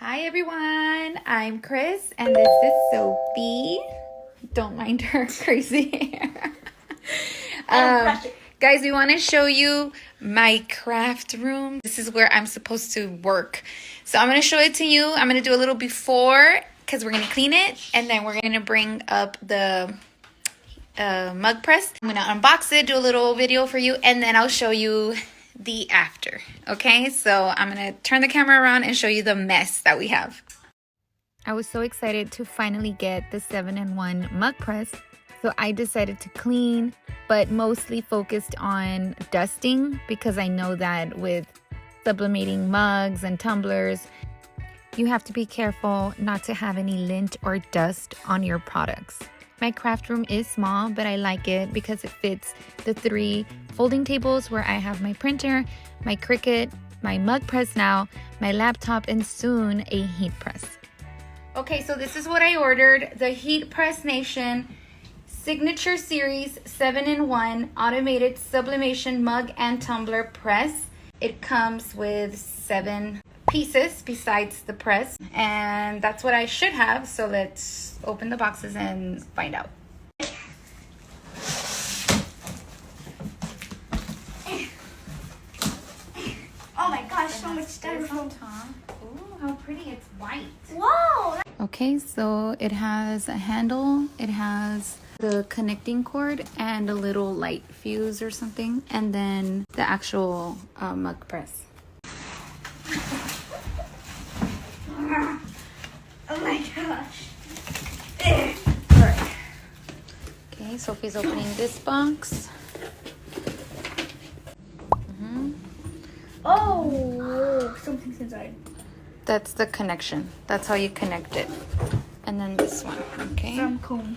Hi everyone, I'm Chris and this is Sophie. Don't mind her crazy hair. Guys, we want to show you my craft room. This is where I'm supposed to work. So I'm going to show it to you. I'm going to do a little before because we're going to clean it. And then we're going to bring up the mug press. I'm going to unbox it, do a little video for you. And then I'll show you the after. Okay, so I'm going to turn the camera around and show you the mess that we have. I was so excited to finally get the 7-in-1 mug press. So I decided to clean, but mostly focused on dusting because I know that with sublimating mugs and tumblers, you have to be careful not to have any lint or dust on your products. My craft room is small, but I like it because it fits the 3 folding tables where I have my printer, my Cricut, my mug press now, my laptop, and soon a heat press. Okay, so this is what I ordered. The Heat Press Nation Signature Series 7-in-1 Automated Sublimation Mug and Tumbler Press. It comes with 7 pieces besides the press, and that's what I should have. So let's open the boxes and find out. Oh my gosh, so much styrofoam. Ooh, how pretty, it's white. Whoa! Okay, so it has a handle, it has the connecting cord and a little light fuse or something, and then the actual mug press. Oh my gosh. Alright. Okay, Sophie's opening this box. Oh, something's inside. That's the connection. That's how you connect it. And then this one, okay? From cone.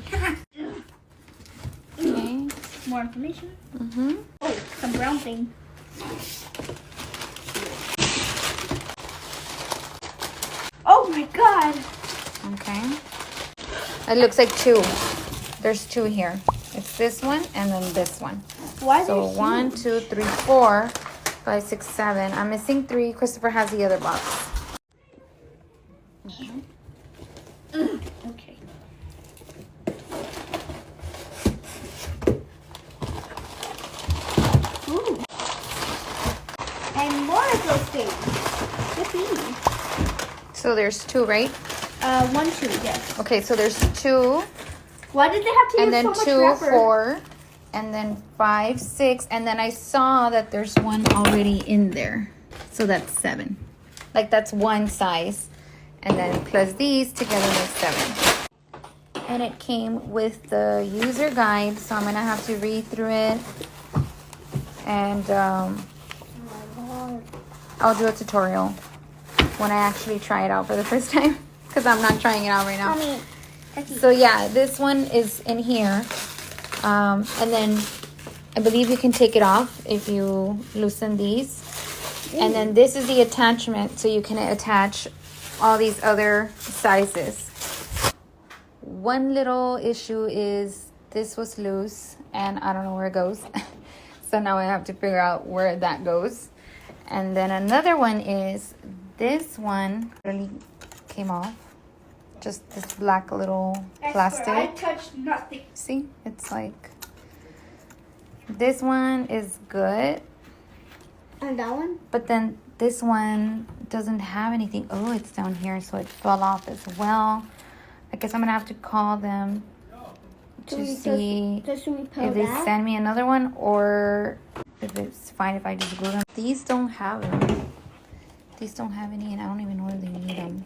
Okay. More information. Mm-hmm. Oh, some brown thing. Oh my god. Okay. It looks like 2. There's 2 here. It's this one and then this one. Why So 1, 2, 3, 4, 5, 6, 7. I'm missing 3. Christopher has the other box. Okay. Ooh. And more of those things. Yippee. So there's 2, right? 1, 2, yes. Okay, so there's 2. Why did they have to And use then so much 2, wrapper? 4. And then 5, 6. And then I saw that there's 1 already in there. So that's 7. Like that's one size. And then plus these together make 7. And it came with the user guide. So I'm going to have to read through it. And Oh my god. I'll do a tutorial when I actually try it out for the first time. Because I'm not trying it out right now. Mommy. So yeah, this one is in here. And then I believe you can take it off if you loosen these. And then this is the attachment, so you can attach all these other sizes. One little issue is this was loose and I don't know where it goes. So now I have to figure out where that goes. And then another one is this one really came off. Just this black little plastic. I touched nothing. See, it's like this one is good, And that one? but then this one doesn't have anything. Oh, it's down here, so it fell off as well. I guess I'm gonna have to call them to see Does we if they send me another one or if it's fine if I just glue them. These don't have them. These don't have any, and I don't even know if they need them.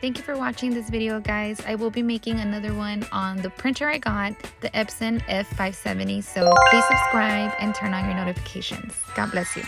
Thank you for watching this video, guys. I will be making another one on the printer I got, the Epson F570. So please subscribe and turn on your notifications. God bless you.